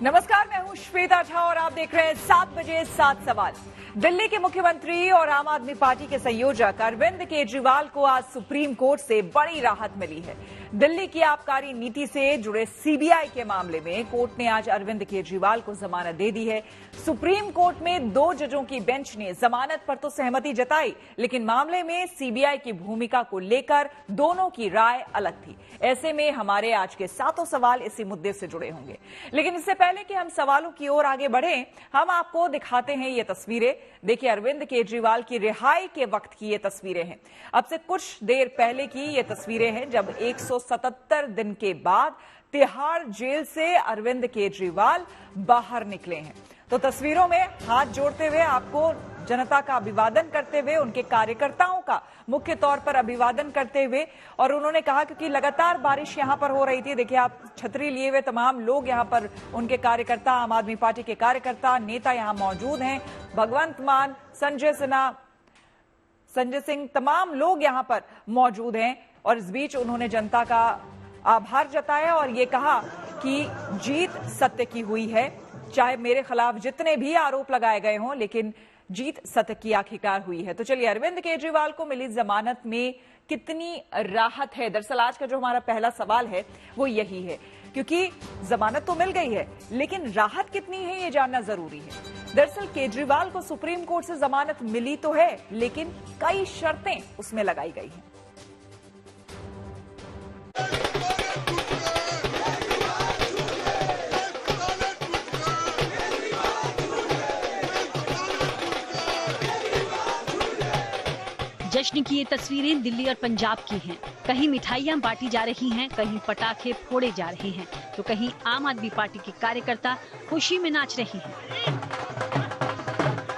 नमस्कार, मैं हूं श्वेता झा और आप देख रहे हैं 7 बजे 7 सवाल। दिल्ली के मुख्यमंत्री और आम आदमी पार्टी के संयोजक अरविंद केजरीवाल को आज सुप्रीम कोर्ट से बड़ी राहत मिली है। दिल्ली की आबकारी नीति से जुड़े सीबीआई के मामले में कोर्ट ने आज अरविंद केजरीवाल को जमानत दे दी है। सुप्रीम कोर्ट में 2 जजों की बेंच ने जमानत पर तो सहमति जताई, लेकिन मामले में सीबीआई की भूमिका को लेकर दोनों की राय अलग थी। ऐसे में हमारे आज के 7 सवाल इसी मुद्दे से जुड़े होंगे। लेकिन इससे पहले कि हम सवालों की ओर आगे बढ़ें, हम आपको दिखाते हैं ये तस्वीरें। देखिए, अरविंद केजरीवाल की रिहाई के वक्त की ये तस्वीरें हैं। अब से कुछ देर पहले की ये तस्वीरें हैं जब 177 दिन के बाद तिहाड़ जेल से अरविंद केजरीवाल बाहर निकले हैं। तो तस्वीरों में हाथ जोड़ते हुए आपको जनता का अभिवादन करते हुए, उनके कार्यकर्ताओं का मुख्य तौर पर अभिवादन करते हुए, और उन्होंने कहा क्योंकि लगातार बारिश यहां पर हो रही थी। देखिए, आप छतरी लिए हुए तमाम लोग यहां पर, उनके कार्यकर्ता, आम आदमी पार्टी के कार्यकर्ता, नेता यहां मौजूद हैं। भगवंत मान, संजय सिंह, तमाम लोग यहां पर मौजूद हैं और इस बीच उन्होंने जनता का आभार जताया और ये कहा कि जीत सत्य की हुई है। चाहे मेरे खिलाफ जितने भी आरोप लगाए गए हों, लेकिन जीत सत्य की आखिरकार हुई है। तो चलिए, अरविंद केजरीवाल को मिली जमानत में कितनी राहत है? दरअसल आज का जो हमारा पहला सवाल है वो यही है, क्योंकि जमानत तो मिल गई है, लेकिन राहत कितनी है ये जानना जरूरी है। दरअसल केजरीवाल को सुप्रीम कोर्ट से जमानत मिली तो है, लेकिन कई शर्तें उसमें लगाई गई हैं। जश्न की ये तस्वीरें दिल्ली और पंजाब की हैं। कहीं मिठाइयां बांटी जा रही हैं, कहीं पटाखे फोड़े जा रहे हैं, तो कहीं आम आदमी पार्टी के कार्यकर्ता खुशी में नाच रहे हैं।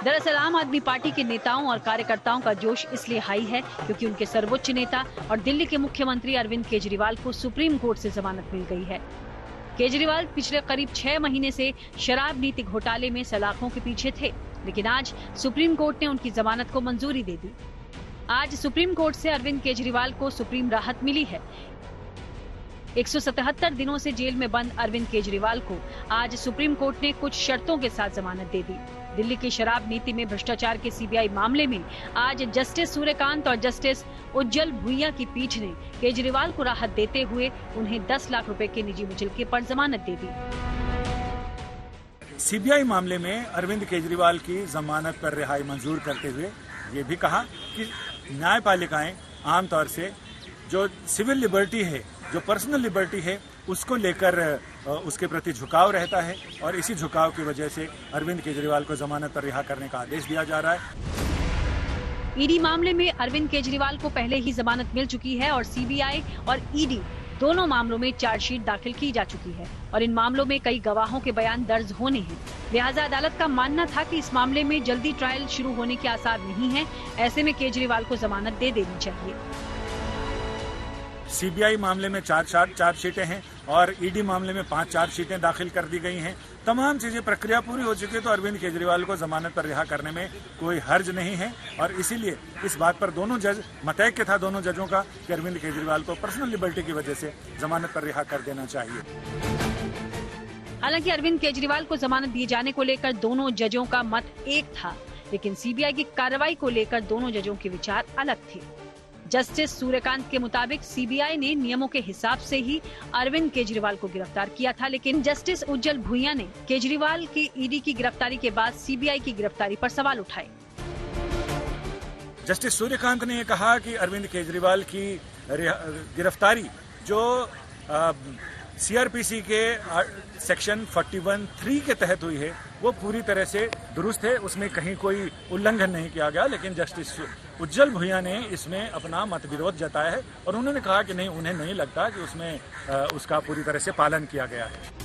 दरअसल आम आदमी पार्टी के नेताओं और कार्यकर्ताओं का जोश इसलिए हाई है क्योंकि उनके सर्वोच्च नेता और दिल्ली के मुख्यमंत्री अरविंद केजरीवाल को सुप्रीम कोर्ट से जमानत मिल गई है। केजरीवाल पिछले करीब 6 महीने से शराब नीति घोटाले में सलाखों के पीछे थे, लेकिन आज सुप्रीम कोर्ट ने उनकी जमानत को मंजूरी दे दी। आज सुप्रीम कोर्ट से अरविंद केजरीवाल को सुप्रीम राहत मिली है। 177 दिनों से जेल में बंद अरविंद केजरीवाल को आज सुप्रीम कोर्ट ने कुछ शर्तों के साथ जमानत दे दी। दिल्ली की शराब नीति में भ्रष्टाचार के सीबीआई मामले में आज जस्टिस सूर्यकांत और जस्टिस उज्जवल भुइयां की पीठ ने केजरीवाल को राहत देते हुए उन्हें 10 लाख रुपए के निजी मुचलके पर जमानत दे दी। सीबीआई मामले में अरविंद केजरीवाल की जमानत पर रिहाई मंजूर करते हुए ये भी कहा कि न्यायपालिकाएं आमतौर से जो सिविल लिबर्टी है, जो पर्सनल लिबर्टी है, उसको लेकर उसके प्रति झुकाव रहता है और इसी झुकाव की वजह से अरविंद केजरीवाल को जमानत पर रिहा करने का आदेश दिया जा रहा है। ईडी मामले में अरविंद केजरीवाल को पहले ही जमानत मिल चुकी है और सीबीआई और ईडी दोनों मामलों में चार्जशीट दाखिल की जा चुकी है और इन मामलों में कई गवाहों के बयान दर्ज होने हैं। लिहाजा अदालत का मानना था कि इस मामले में जल्दी ट्रायल शुरू होने के आसार नहीं है। ऐसे में केजरीवाल को जमानत दे देनी चाहिए। सीबीआई मामले में 4 चार्जशीटें हैं और ईडी मामले में 5 चार्जशीटें दाखिल कर दी गई हैं। तमाम चीजें, प्रक्रिया पूरी हो चुकी है, तो अरविंद केजरीवाल को जमानत पर रिहा करने में कोई हर्ज नहीं है और इसीलिए इस बात पर दोनों जज मतैक्य था, दोनों जजों का, कि अरविंद केजरीवाल को पर्सनल लिबर्टी की वजह से जमानत पर रिहा कर देना चाहिए। हालांकि अरविंद केजरीवाल को जमानत दिए जाने को लेकर दोनों जजों का मत एक था, लेकिन सीबीआई की कार्रवाई को लेकर दोनों जजों के विचार अलग थे। जस्टिस सूर्यकांत के मुताबिक सीबीआई ने नियमों के हिसाब से ही अरविंद केजरीवाल को गिरफ्तार किया था, लेकिन जस्टिस उज्जवल भुइयां ने केजरीवाल के ईडी की गिरफ्तारी के बाद सीबीआई की गिरफ्तारी पर सवाल उठाए। जस्टिस सूर्यकांत ने कहा कि अरविंद केजरीवाल की गिरफ्तारी जो सीआरपीसी के सेक्शन 41(3) के तहत हुई है वो पूरी तरह से दुरुस्त है, उसमें कहीं कोई उल्लंघन नहीं किया गया। लेकिन जस्टिस उज्जवल भुइयां ने इसमें अपना मतविरोध जताया है और उन्होंने कहा कि नहीं, उन्हें नहीं लगता कि उसमें उसका पूरी तरह से पालन किया गया है।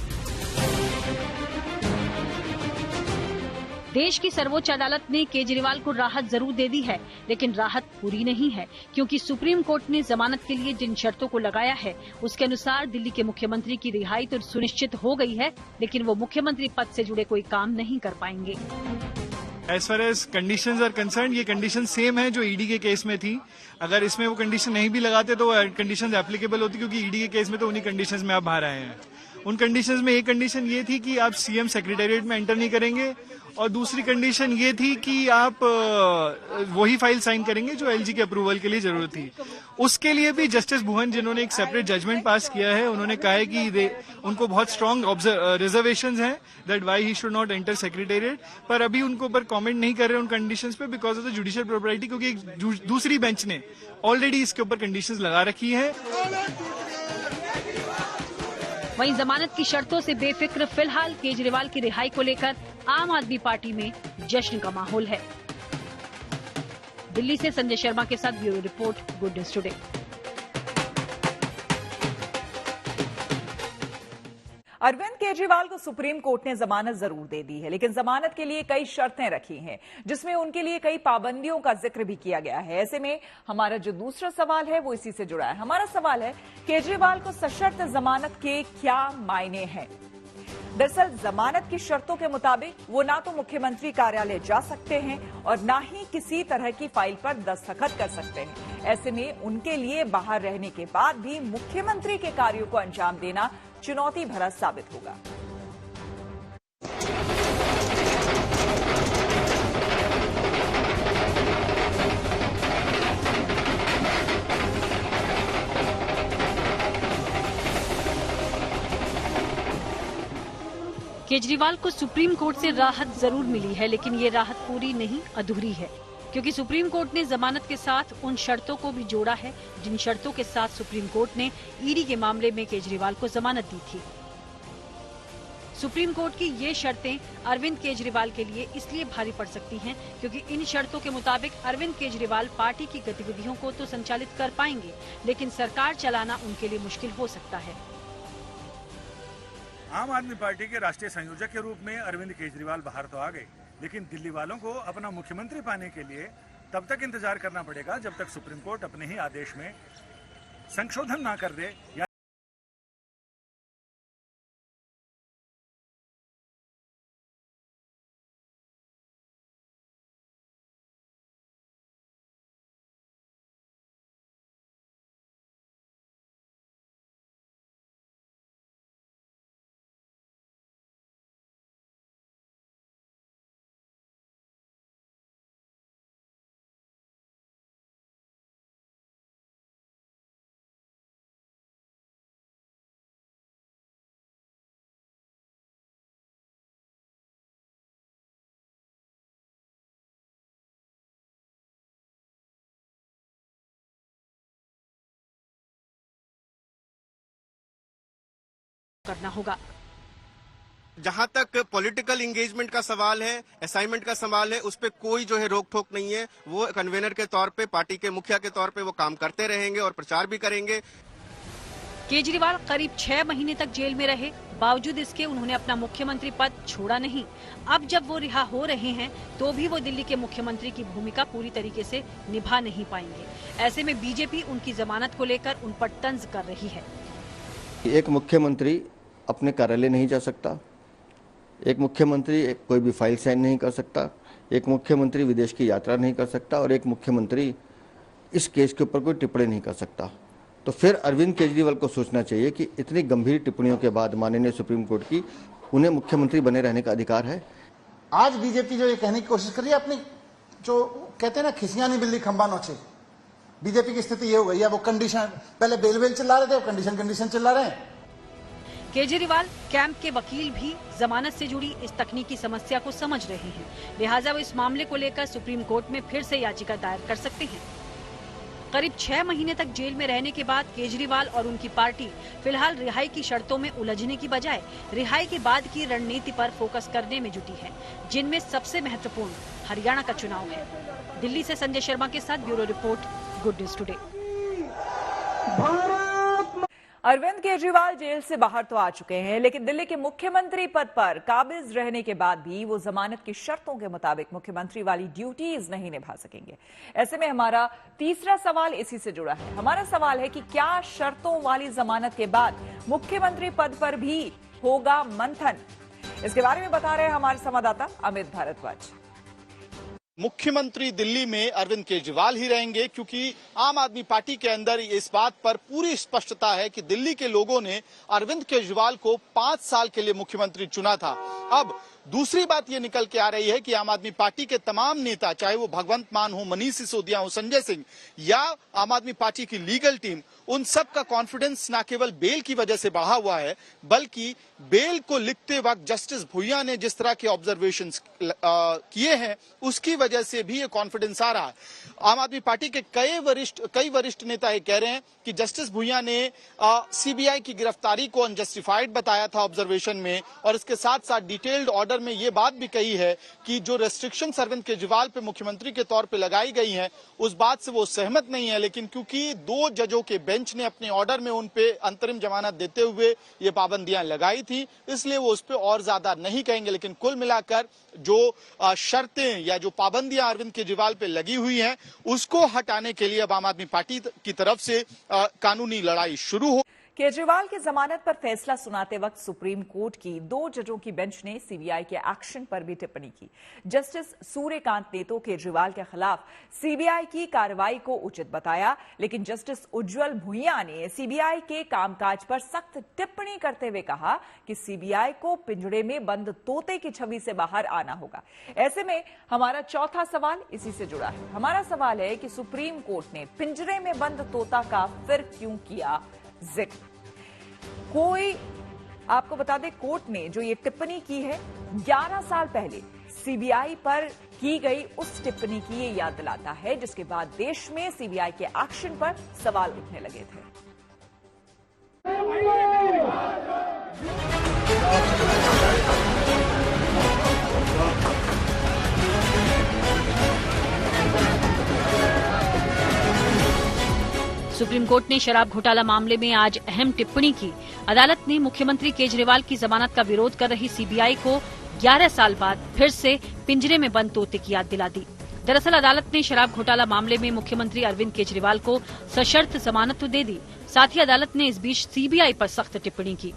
देश की सर्वोच्च अदालत ने केजरीवाल को राहत जरूर दे दी है, लेकिन राहत पूरी नहीं है, क्योंकि सुप्रीम कोर्ट ने जमानत के लिए जिन शर्तों को लगाया है उसके अनुसार दिल्ली के मुख्यमंत्री की रिहाई तो सुनिश्चित हो गई है, लेकिन वो मुख्यमंत्री पद से जुड़े कोई काम नहीं कर पाएंगे। As far as conditions are concern, ये कंडीशन सेम है जो ईडी के केस में थी। अगर इसमें वो कंडीशन नहीं भी लगाते तो कंडीशंस एप्लीकेबल होती, क्योंकि ईडी के केस में तो उन्हीं कंडीशंस में आप बाहर आए हैं। उन कंडीशंस में एक कंडीशन ये थी कि आप सीएम सेक्रेटेरिएट में एंटर नहीं करेंगे, और दूसरी कंडीशन ये थी कि आप वही फाइल साइन करेंगे जो एलजी के अप्रूवल के लिए जरूरत थी। उसके लिए भी जस्टिस भुवन, जिन्होंने एक सेपरेट जजमेंट पास किया है, उन्होंने कहा है कि उनको बहुत स्ट्रांग रिजर्वेशंस हैं that why he should not enter secretariat, पर अभी उनको ऊपर कमेंट नहीं कर रहे उन कंडीशंस पे because of the judicial property, क्योंकि एक दूसरी बेंच ने ऑलरेडी इसके ऊपर कंडीशंस लगा रखी है। वहीं जमानत की शर्तों से बेफिक्र फिलहाल केजरीवाल की रिहाई को लेकर आम आदमी पार्टी में जश्न का माहौल है। दिल्ली से संजय शर्मा के साथ bureau report, good news today. Arvind Kejriwal को सुप्रीम कोर्ट ने जमानत जरूर दे दी है, लेकिन जमानत के लिए कई शर्तें रखी हैं, जिसमें उनके लिए कई पाबंदियों का जिक्र भी किया गया है। ऐसे में हमारा जो दूसरा सवाल है वो इसी से जुड़ा है। हमारा सवाल है, केजरीवाल को सशर्त जमानत के क्या मायने हैं? दरअसल जमानत की शर्तों के मुताबिक वो ना तो मुख्यमंत्री कार्यालय जा सकते हैं और ना ही किसी तरह की फाइल पर दस्तखत कर सकते हैं। ऐसे में उनके लिए बाहर रहने के बाद भी मुख्यमंत्री के कार्यों को अंजाम देना चुनौती भरा साबित होगा। केजरीवाल को सुप्रीम कोर्ट से राहत जरूर मिली है, लेकिन ये राहत पूरी नहीं, अधूरी है, क्योंकि सुप्रीम कोर्ट ने जमानत के साथ उन शर्तों को भी जोड़ा है जिन शर्तों के साथ सुप्रीम कोर्ट ने ईडी के मामले में केजरीवाल को जमानत दी थी। सुप्रीम कोर्ट की ये शर्तें अरविंद केजरीवाल के लिए इसलिए भारी पड़ सकती हैं क्योंकि इन शर्तों के मुताबिक अरविंद केजरीवाल पार्टी की गतिविधियों को तो संचालित कर पाएंगे, लेकिन सरकार चलाना उनके लिए मुश्किल हो सकता है। आम आदमी पार्टी के राष्ट्रीय संयोजक के रूप में अरविंद केजरीवाल बाहर तो आ गए, लेकिन दिल्ली वालों को अपना मुख्यमंत्री पाने के लिए तब तक इंतजार करना पड़ेगा जब तक सुप्रीम कोर्ट अपने ही आदेश में संशोधन ना कर दे या करना होगा। जहां तक पॉलिटिकल एंगेजमेंट का सवाल है, असाइनमेंट का सवाल है, उस पे कोई जो है रोक टोक नहीं है। वो कन्वेनर के तौर पे, पार्टी के मुखिया के तौर पे वो काम करते रहेंगे और प्रचार भी करेंगे। केजरीवाल करीब 6 महीने तक जेल में रहे, बावजूद इसके उन्होंने अपना मुख्यमंत्री पद छोड़ा नहीं। अब जब वो रिहा हो रहे हैं तो भी वो दिल्ली के मुख्यमंत्री की भूमिका पूरी तरीके से निभा नहीं पाएंगे। ऐसे में बीजेपी उनकी जमानत को लेकर उन पर तंज कर रही है। एक मुख्यमंत्री अपने कार्यालय नहीं जा सकता, एक मुख्यमंत्री कोई भी फाइल साइन नहीं कर सकता, एक मुख्यमंत्री विदेश की यात्रा नहीं कर सकता और एक मुख्यमंत्री इस केस के ऊपर कोई टिप्पणी नहीं कर सकता। तो फिर अरविंद केजरीवाल को सोचना चाहिए कि इतनी गंभीर टिप्पणियों के बाद माननीय सुप्रीम कोर्ट की उन्हें मुख्यमंत्री बने रहने का अधिकार है। आज बीजेपी जो ये कहने की कोशिश कर रही है, अपनी जो कहते हैं ना खिसियां नहीं बिल्ली खंबा नोचे, बीजेपी की स्थिति ये हो गई है। वो कंडीशन पहले बेल चिल्ला रहे थे, अब कंडीशन चिल्ला रहे हैं। केजरीवाल कैंप के वकील भी जमानत से जुड़ी इस तकनीकी समस्या को समझ रहे हैं, लिहाजा वो इस मामले को लेकर सुप्रीम कोर्ट में फिर से याचिका दायर कर सकते हैं। करीब 6 महीने तक जेल में रहने के बाद केजरीवाल और उनकी पार्टी फिलहाल रिहाई की शर्तों में उलझने की बजाय रिहाई के बाद की रणनीति पर फोकस करने में जुटी है, जिनमें सबसे महत्वपूर्ण हरियाणा का चुनाव है। दिल्ली से संजय शर्मा के साथ bureau report, good news today. Arvind Kejriwal jail से बाहर तो आ चुके हैं, लेकिन दिल्ली के मुख्यमंत्री पद पर काबिज रहने के बाद भी वो जमानत की शर्तों के मुताबिक मुख्यमंत्री वाली ड्यूटीज नहीं निभा सकेंगे। ऐसे में हमारा तीसरा सवाल इसी से जुड़ा है। हमारा सवाल है कि क्या शर्तों वाली जमानत के बाद मुख्यमंत्री पद पर भी होगा मंथन? इसके बारे में बता रहे हैं हमारे संवाददाता अमित भारद्वाज। मुख्यमंत्री दिल्ली में अरविंद केजरीवाल ही रहेंगे, क्योंकि आम आदमी पार्टी के अंदर इस बात पर पूरी स्पष्टता है कि दिल्ली के लोगों ने अरविंद केजरीवाल को 5 साल के लिए मुख्यमंत्री चुना था। अब दूसरी बात ये निकल के आ रही है कि आम आदमी पार्टी के तमाम नेता, चाहे वो भगवंत मान हो, मनीष सिसोदिया हो, संजय सिंह या आम आदमी पार्टी की लीगल टीम, उन सब का कॉन्फिडेंस न केवल बेल की वजह से बढ़ा हुआ है, बल्कि बेल को लिखते वक्त जस्टिस भुइयां ने जिस तरह के ऑब्जर्वेशंस किए हैं उसकी वजह से भी ये कॉन्फिडेंस आ रहा है। आम आदमी पार्टी के कई वरिष्ठ नेता ये कह रहे हैं कि जस्टिस भुइयां ने सीबीआई की गिरफ्तारी को अनजस्टिफाइड बताया था ऑब्जर्वेशन में, और इसके साथ साथ डिटेल्ड ऑर्डर में ये बात भी कही है कि जो रेस्ट्रिक्शन अरविंद केजरीवाल पे मुख्यमंत्री के तौर पे लगाई गई हैं उस बात से वो सहमत नहीं है, लेकिन क्योंकि 2 जजों के बेंच ने अपने ऑर्डर में उन पे अंतरिम जमानत देते हुए ये पाबंदियां लगाई थी, इसलिए वो उस पे और ज्यादा नहीं कहेंगे। लेकिन कुल मिलाकर जो शर्तें या जो पाबंदियां अरविंद केजरीवाल पे लगी हुई हैं उसको हटाने के लिए अब आम आदमी पार्टी की तरफ से कानूनी लड़ाई शुरू हो। केजरीवाल की जमानत पर फैसला सुनाते वक्त सुप्रीम कोर्ट की 2 जजों की बेंच ने सीबीआई के एक्शन पर भी टिप्पणी की। जस्टिस सूर्यकांत ने तो केजरीवाल के खिलाफ सीबीआई की कार्रवाई को उचित बताया, लेकिन जस्टिस उज्जवल भुइयां ने सीबीआई के कामकाज पर सख्त टिप्पणी करते हुए कहा कि सीबीआई को पिंजड़े में बंद तोते की छवि से बाहर आना होगा। ऐसे में हमारा चौथा सवाल इसी से जुड़ा है। हमारा सवाल है कि सुप्रीम कोर्ट ने पिंजरे में बंद तोता का फिर क्यों किया जिक्र। कोई आपको बता दे, कोर्ट ने जो ये टिप्पणी की है 11 साल पहले सीबीआई पर की गई उस टिप्पणी की ये याद दिलाता है, जिसके बाद देश में सीबीआई के एक्शन पर सवाल उठने लगे थे। सुप्रीम कोर्ट ने शराब घोटाला मामले में आज अहम टिप्पणी की। अदालत ने मुख्यमंत्री केजरीवाल की जमानत का विरोध कर रही सीबीआई को 11 साल बाद फिर से पिंजरे में बंद तोते की याद दिला दी। दरअसल अदालत ने शराब घोटाला मामले में मुख्यमंत्री अरविंद केजरीवाल को सशर्त जमानत तो दे दी, साथ ही अदालत ने इस बीच सीबीआई पर सख्त टिप्पणी की।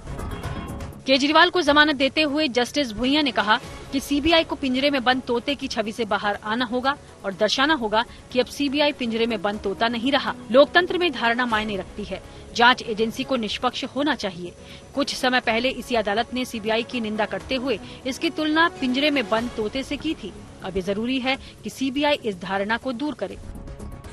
केजरीवाल को जमानत देते हुए जस्टिस भुइयां ने कहा कि सीबीआई को पिंजरे में बंद तोते की छवि से बाहर आना होगा और दर्शाना होगा कि अब सीबीआई पिंजरे में बंद तोता नहीं रहा। लोकतंत्र में धारणा मायने रखती है, जांच एजेंसी को निष्पक्ष होना चाहिए। कुछ समय पहले इसी अदालत ने सीबीआई की निंदा करते हुए इसकी तुलना पिंजरे में बंद तोते से की थी। अब ये जरूरी है कि सीबीआई इस धारणा को दूर करे।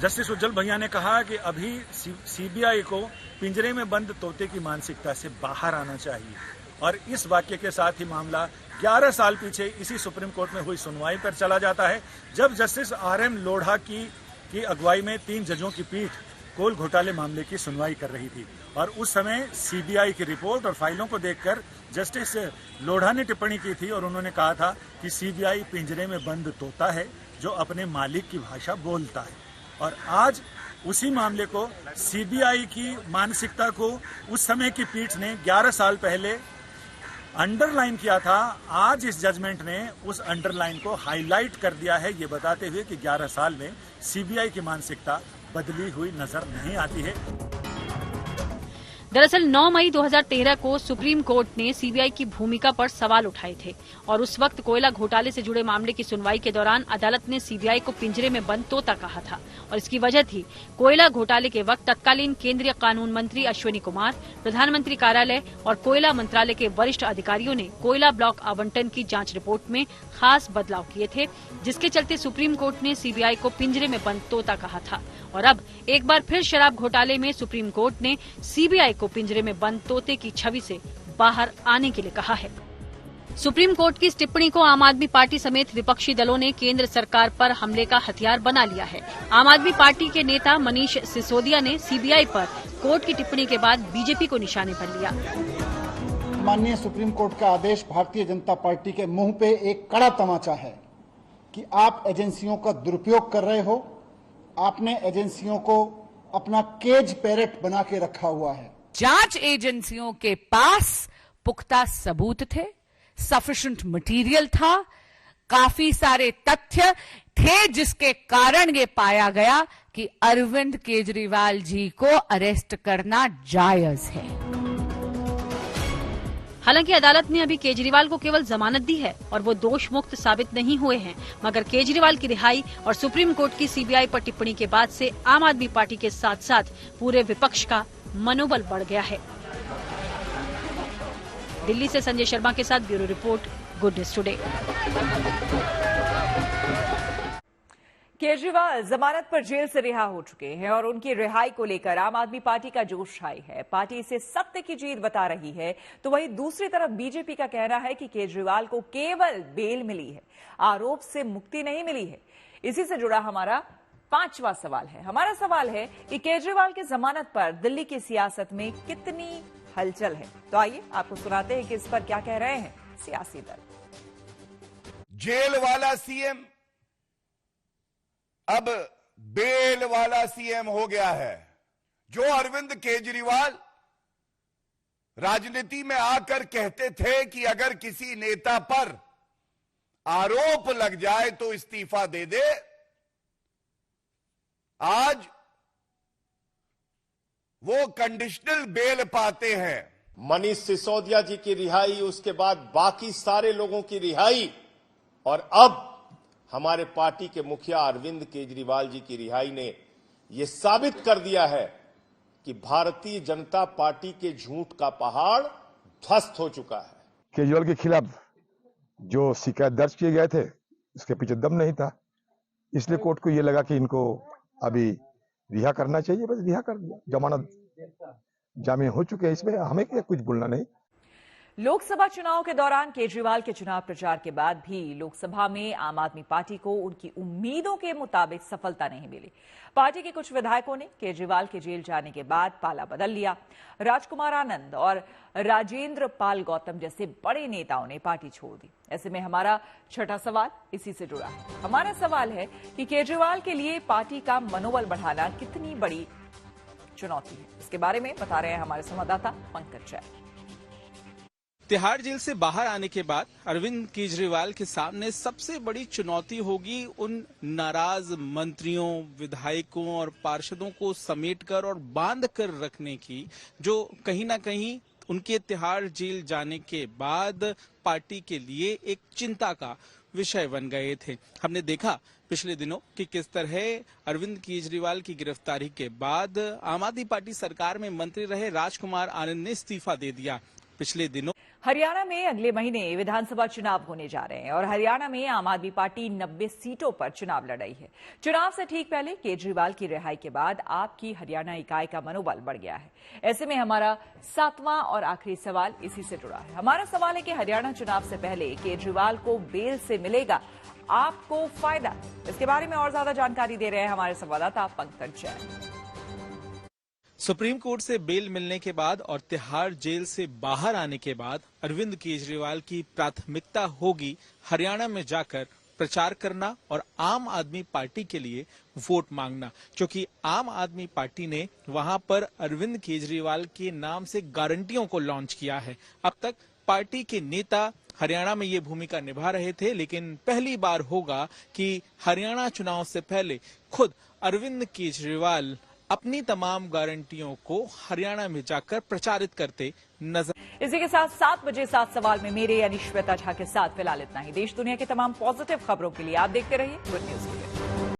जस्टिस उज्जवल भुइयां ने कहा कि अभी सीबीआई को पिंजरे में बंद तोते की मानसिकता से बाहर आना चाहिए, और इस वाक्य के साथ ही मामला 11 साल पीछे इसी सुप्रीम कोर्ट में हुई सुनवाई पर चला जाता है, जब जस्टिस आरएम लोढ़ा की अगुवाई में 3 जजों की पीठ कोल घोटाले मामले की सुनवाई कर रही थी। और उस समय सीबीआई की रिपोर्ट और फाइलों को देखकर जस्टिस लोढ़ा ने टिप्पणी की थी और उन्होंने कहा था कि सीबीआई पिंजरे में बंद तोता है जो अपने मालिक की भाषा बोलता है। और आज उसी मामले को, सीबीआई की मानसिकता को उस समय की पीठ ने 11 साल पहले अंडरलाइन किया था, आज इस जजमेंट ने उस अंडरलाइन को हाईलाइट कर दिया है, ये बताते हुए कि 11 साल में सीबीआई की मानसिकता बदली हुई नजर नहीं आती है। दरअसल 9 मई 2013 को सुप्रीम कोर्ट ने सीबीआई की भूमिका पर सवाल उठाए थे और उस वक्त कोयला घोटाले से जुड़े मामले की सुनवाई के दौरान अदालत ने सीबीआई को पिंजरे में बंद तोता कहा था, और इसकी वजह थी कोयला घोटाले के वक्त तत्कालीन केंद्रीय कानून मंत्री अश्विनी कुमार, प्रधानमंत्री कार्यालय और कोयला मंत्रालय के वरिष्ठ अधिकारियों ने कोयला ब्लॉक आवंटन की जांच रिपोर्ट में खास बदलाव किए थे, जिसके चलते सुप्रीम कोर्ट ने सीबीआई को पिंजरे में बंद तोता कहा था। और अब एक बार फिर शराब घोटाले में सुप्रीम कोर्ट ने सीबीआई को पिंजरे में बंद तोते की छवि से बाहर आने के लिए कहा है। सुप्रीम कोर्ट की इस टिप्पणी को आम आदमी पार्टी समेत विपक्षी दलों ने केंद्र सरकार पर हमले का हथियार बना लिया है। आम आदमी पार्टी के नेता मनीष सिसोदिया ने सीबीआई पर कोर्ट की टिप्पणी के बाद बीजेपी को निशाने पर लिया। माननीय सुप्रीम कोर्ट का आदेश भारतीय जनता पार्टी के मुंह पे एक कड़ा तमाचा है कि आप एजेंसियों का दुरुपयोग कर रहे हो। आपने एजेंसियों को अपना केज पैरेट बना के रखा हुआ है। जांच एजेंसियों के पास पुख्ता सबूत थे, सफिशिएंट मटेरियल था, काफी सारे तथ्य थे, जिसके कारण ये पाया गया कि अरविंद केजरीवाल जी को अरेस्ट करना जायज है। हालांकि अदालत ने अभी केजरीवाल को केवल जमानत दी है और वो दोष मुक्त साबित नहीं हुए हैं, मगर केजरीवाल की रिहाई और सुप्रीम कोर्ट की सीबीआई पर टिप्पणी के बाद से आम आदमी पार्टी के साथ साथ पूरे विपक्ष का मनोबल बढ़ गया है। दिल्ली से संजय शर्मा के साथ bureau report, good news today. Kejriwal जमानत पर जेल से रिहा हो चुके हैं और उनकी रिहाई को लेकर आम आदमी पार्टी का जोश छाई है। पार्टी इसे सत्य की जीत बता रही है, तो वहीं दूसरी तरफ बीजेपी का कहना है कि केजरीवाल को केवल बेल मिली है, आरोप से मुक्ति नहीं मिली है। इसी से जुड़ा हमारा 5वां सवाल है। हमारा सवाल है कि केजरीवाल की जमानत पर दिल्ली की सियासत में कितनी हलचल है। तो आइए आपको सुनाते हैं कि इस पर क्या कह रहे हैं सियासी दल। जेल वाला सीएम अब बेल वाला सीएम हो गया है। जो अरविंद केजरीवाल राजनीति में आकर कहते थे कि अगर किसी नेता पर आरोप लग जाए तो इस्तीफा दे दे, आज वो कंडीशनल बेल पाते हैं। मनीष सिसोदिया जी की रिहाई, उसके बाद बाकी सारे लोगों की रिहाई और अब हमारे पार्टी के मुखिया अरविंद केजरीवाल जी की रिहाई ने यह साबित कर दिया है कि भारतीय जनता पार्टी के झूठ का पहाड़ ध्वस्त हो चुका है। केजरीवाल के खिलाफ जो शिकायत दर्ज किए गए थे उसके पीछे दम नहीं था, इसलिए कोर्ट को यह लगा कि इनको अभी रिहा करना चाहिए, बस रिहा कर दिया। जमानत जामीन हो चुके हैं, इसमें हमें क्या कुछ बोलना नहीं। लोकसभा चुनाव के दौरान केजरीवाल के चुनाव प्रचार के बाद भी लोकसभा में आम आदमी पार्टी को उनकी उम्मीदों के मुताबिक सफलता नहीं मिली। पार्टी के कुछ विधायकों ने केजरीवाल के जेल जाने के बाद पाला बदल लिया। राजकुमार आनंद और राजेंद्र पाल गौतम जैसे बड़े नेताओं ने पार्टी छोड़ दी। ऐसे में हमारा छठा सवाल इसी से जुड़ा है। हमारा सवाल है कि केजरीवाल के लिए पार्टी का मनोबल बढ़ाना कितनी बड़ी चुनौती है। इसके बारे में बता रहे हैं हमारे संवाददाता पंकज जैन। तिहाड़ जेल से बाहर आने के बाद अरविंद केजरीवाल के सामने सबसे बड़ी चुनौती होगी उन नाराज मंत्रियों, विधायकों और पार्षदों को समेटकर और बांध कर रखने की, जो कहीं ना कहीं उनके तिहाड़ जेल जाने के बाद पार्टी के लिए एक चिंता का विषय बन गए थे। हमने देखा पिछले दिनों कि किस तरह अरविंद केजरीवाल की गिरफ्तारी के बाद आम आदमी पार्टी सरकार में मंत्री रहे राजकुमार आनंद ने इस्तीफा दे दिया। पिछले दिनों हरियाणा में अगले महीने विधानसभा चुनाव होने जा रहे हैं और हरियाणा में आम आदमी पार्टी 90 सीटों पर चुनाव लड़ रही है। चुनाव से ठीक पहले केजरीवाल की रिहाई के बाद आपकी हरियाणा इकाई का मनोबल बढ़ गया है। ऐसे में हमारा 7वां और आखिरी सवाल इसी से जुड़ा है। हमारा सवाल है कि हरियाणा चुनाव से पहले केजरीवाल को बेल से मिलेगा आपको फायदा? इसके बारे में और ज्यादा जानकारी दे रहे हैं हमारे संवाददाता पंकज जैन। सुप्रीम कोर्ट से बेल मिलने के बाद और तिहाड़ जेल से बाहर आने के बाद अरविंद केजरीवाल की प्राथमिकता होगी हरियाणा में जाकर प्रचार करना और आम आदमी पार्टी के लिए वोट मांगना, क्योंकि आम आदमी पार्टी ने वहां पर अरविंद केजरीवाल के नाम से गारंटियों को लॉन्च किया है। अब तक पार्टी के नेता हरियाणा में ये भूमिका निभा रहे थे, लेकिन पहली बार होगा कि हरियाणा चुनाव से पहले खुद अरविंद केजरीवाल अपनी तमाम गारंटियों को हरियाणा में जाकर प्रचारित करते नजर। इसी के साथ 7 बजे 7 सवाल में मेरे यानी श्वेता झा के साथ फिलहाल इतना ही। देश दुनिया की तमाम पॉजिटिव खबरों के लिए आप देखते रहिए गुड न्यूज।